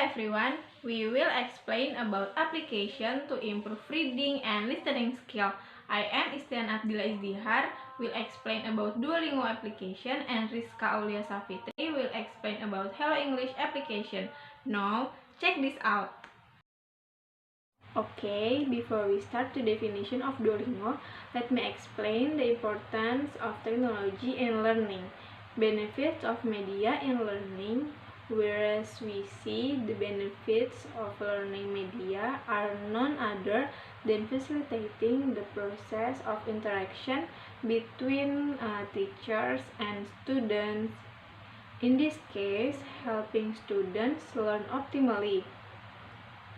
everyone, we will explain about application to improve reading and listening skill. I am Istian Abdillah Izdihar will explain about Duolingo application and Rizka Aulia Safitri will explain about Hello English application. Now, check this out. Okay, before we start the definition of Duolingo, let me explain the importance of technology in learning. Benefits of media in learning. Whereas we see the benefits of learning media are none other than facilitating the process of interaction between teachers and students. In this case, helping students learn optimally.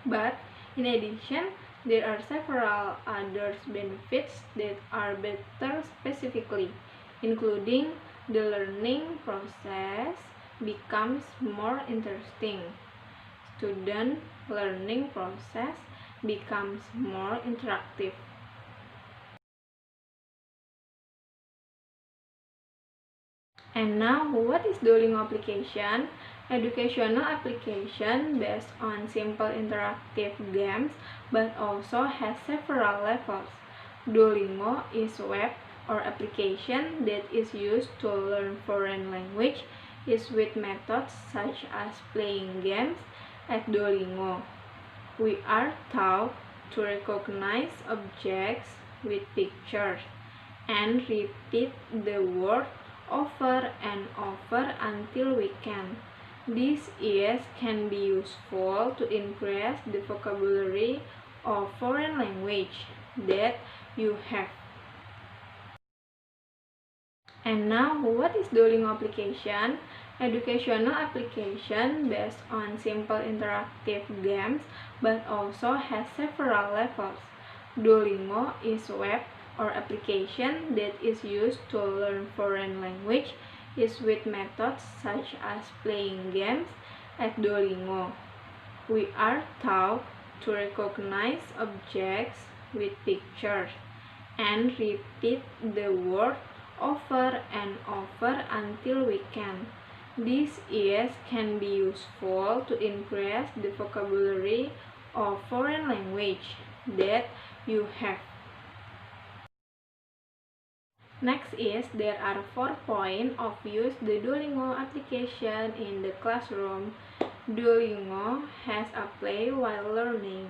But in addition, there are several other benefits that are better specifically, including the learning process becomes more interesting. Student learning process becomes more interactive. And now, what is Duolingo application? Educational application based on simple interactive games but also has several levels. Duolingo is a web or application that is used to learn foreign language is with methods such as playing games at Duolingo. We are taught to recognize objects with pictures and repeat the word over and over until we can. This can be useful to increase the vocabulary of foreign language that you have. And now, what is Duolingo application? Educational application based on simple interactive games but also has several levels. Duolingo is a web or application that is used to learn foreign language is with methods such as playing games at Duolingo. We are taught to recognize objects with pictures and repeat the word over and over until we can. This can be useful to increase the vocabulary of foreign language that you have. Next is there are 4 points of use the Duolingo application in the classroom. Duolingo has a play while learning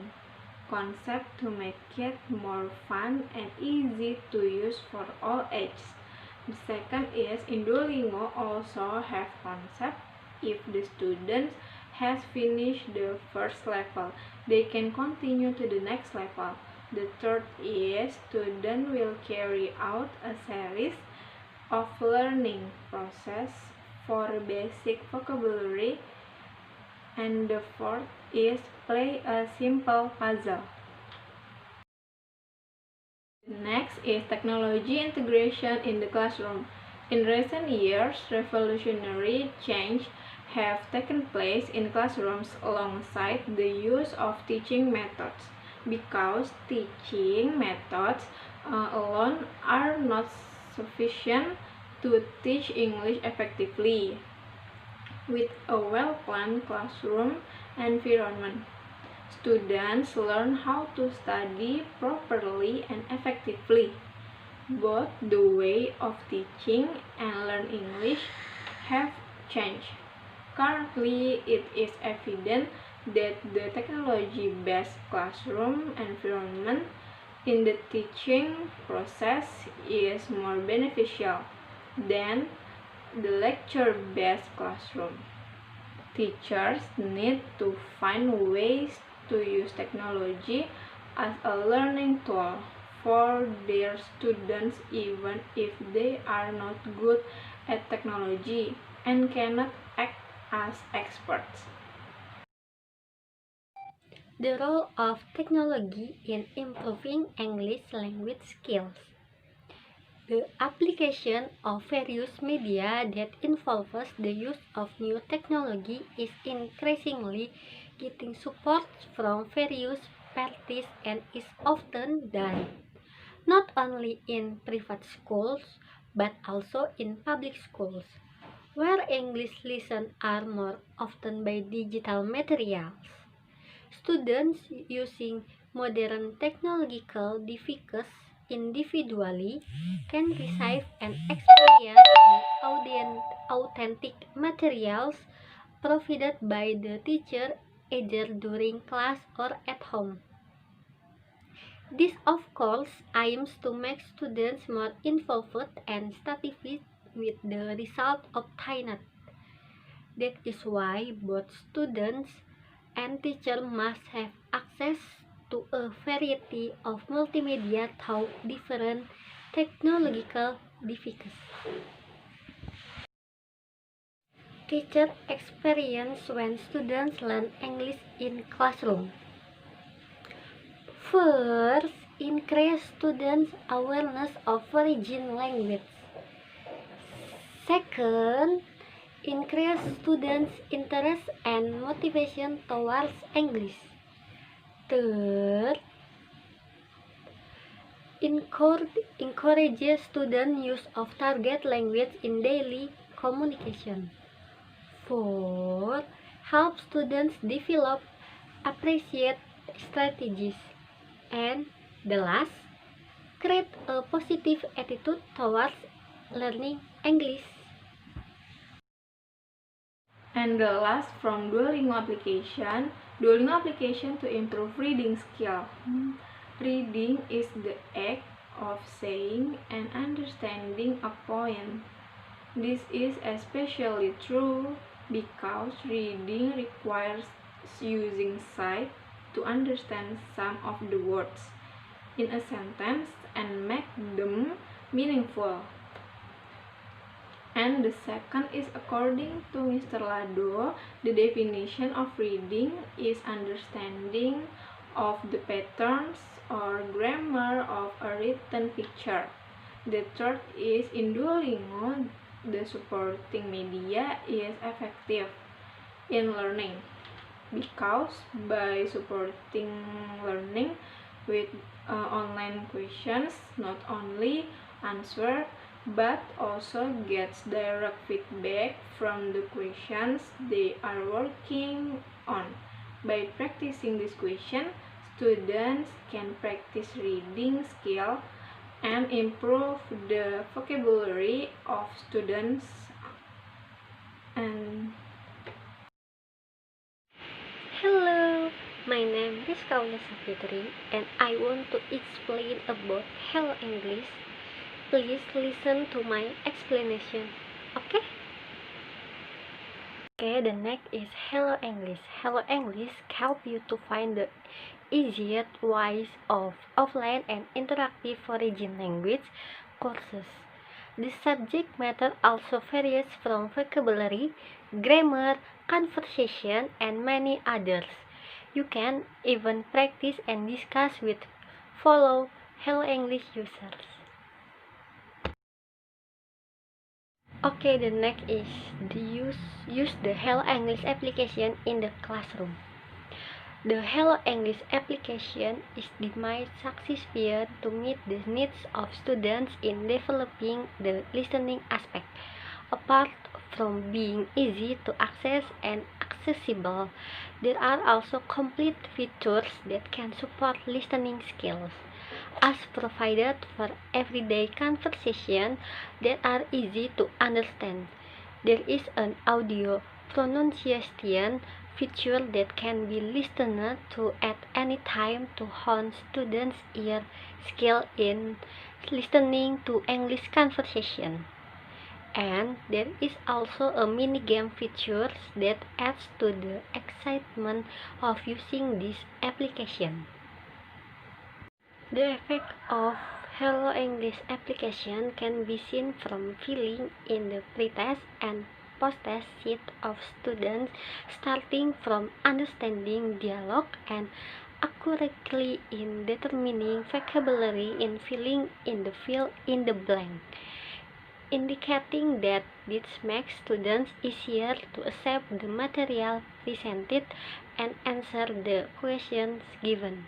concept to make it more fun and easy to use for all ages. The second is in Duolingo also have concept. If the students has finished the first level, they can continue to the next level. The third is student will carry out a series of learning process for basic vocabulary. And the fourth is play a simple puzzle. Next is technology integration in the classroom. In recent years, revolutionary change have taken place in classrooms alongside the use of teaching methods, because teaching methods alone are not sufficient to teach English effectively. With a well-planned classroom environment, students learn how to study properly and effectively. Both the way of teaching and learn English have changed. Currently, it is evident that the technology-based classroom environment in the teaching process is more beneficial than the lecture-based classroom. Teachers need to find ways to use technology as a learning tool for their students even if they are not good at technology and cannot act as experts. The role of technology in improving English language skills. The application of various media that involves the use of new technology is increasingly getting support from various parties and is often done not only in private schools but also in public schools. where English lessons are more often by digital materials. Students using modern technological devices individually can receive and experience the authentic materials provided by the teacher either during class or at home. This, of course, aims to make students more involved and satisfied with the result obtained. That is why both students and teachers must have access to a variety of multimedia through different technological devices. Teacher experience when students learn English in classroom. First, increase students' awareness of foreign language. Second, increase students' interest and motivation towards English. Third, encourage student use of target language in daily communication. Fourth, help students develop appreciate strategies. And the last, create a positive attitude towards learning English. And the last from Duolingo application to improve reading skill. Reading is the act of saying and understanding a poem. This is especially true because reading requires using sight to understand some of the words in a sentence and make them meaningful. And the second is, according to Mr. Lado, the definition of reading is understanding of the patterns or grammar of a written picture. The third is, in Duolingo, the supporting media is effective in learning because by supporting learning with online questions, not only answer but also gets direct feedback from the questions they are working on. By practicing this question, students can practice reading skill and improve the vocabulary of students. And Hello, my name is Kaula Sapitri and I want to explain about Hello English. Please listen to my explanation, okay? Okay, the next is Hello English. Hello English help you to find the easiest ways of offline and interactive foreign language courses. The subject matter also varies from vocabulary, grammar, conversation, and many others. You can even practice and discuss with fellow Hello English users. Okay, the next is use the Hello English application in the classroom. The Hello English application is designed successfully to meet the needs of students in developing the listening aspect. Apart from being easy to access and accessible, there are also complete features that can support listening skills, as provided for everyday conversation that are easy to understand. There is an audio pronunciation feature that can be listened to at any time to hone students' ear skill in listening to English conversation. And there is also a mini game feature that adds to the excitement of using this application. The effect of Hello English application can be seen from filling in the pretest and post-test sheet of students, starting from understanding dialogue and accurately in determining vocabulary in filling in the fill in the blank, indicating that this makes students easier to accept the material presented and answer the questions given.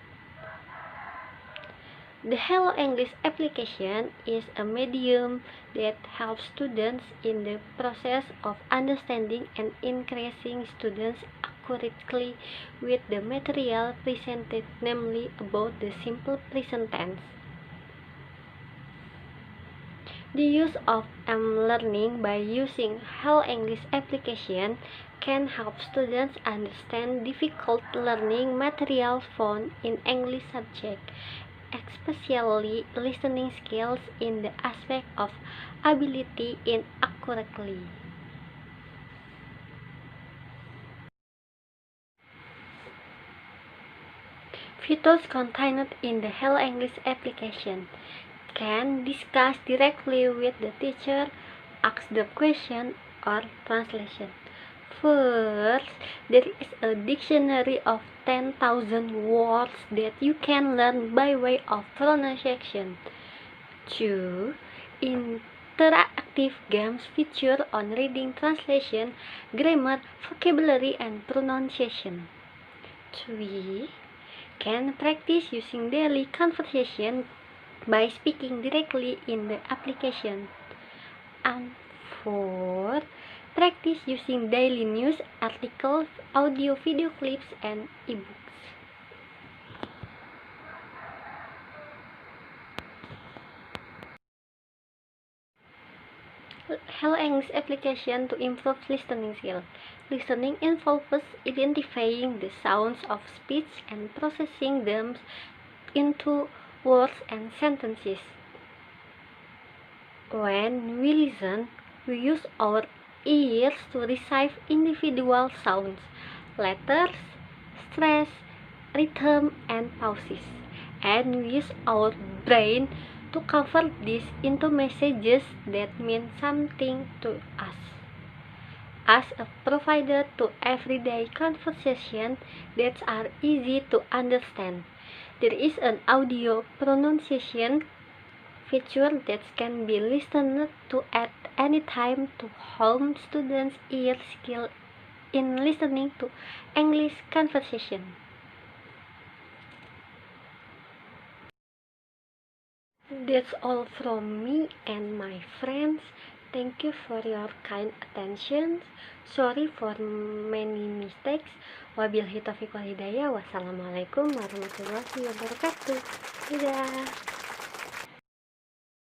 The Hello English application is a medium that helps students in the process of understanding and increasing students accurately with the material presented, namely about the simple present tense. The use of learning by using Hello English application can help students understand difficult learning materials found in English subject, especially listening skills in the aspect of ability in accurately. Features contained in the Hello English application can discuss directly with the teacher, ask the question, or translation. First, there is a dictionary of 10,000 words that you can learn by way of pronunciation. 2. Interactive games feature on reading, translation, grammar, vocabulary, and pronunciation. 3. Can practice using daily conversation by speaking directly in the application. And 4. Practice using daily news articles, audio, video clips, and ebooks. Hello English application to improve listening skills. Listening involves identifying the sounds of speech and processing them into words and sentences. When we listen, we use our ears to receive individual sounds, letters, stress, rhythm, and pauses, and we use our brain to convert this into messages that mean something to us. As a provider to everyday conversation that are easy to understand, there is an audio pronunciation feature that can be listened to at any time to hone students' ear skill in listening to English conversation. That's all from me and my friends. Thank you for your kind attention. Sorry for many mistakes. Wabillahi taufiq wal hidayah. Wassalamualaikum warahmatullahi wabarakatuh. Dadah.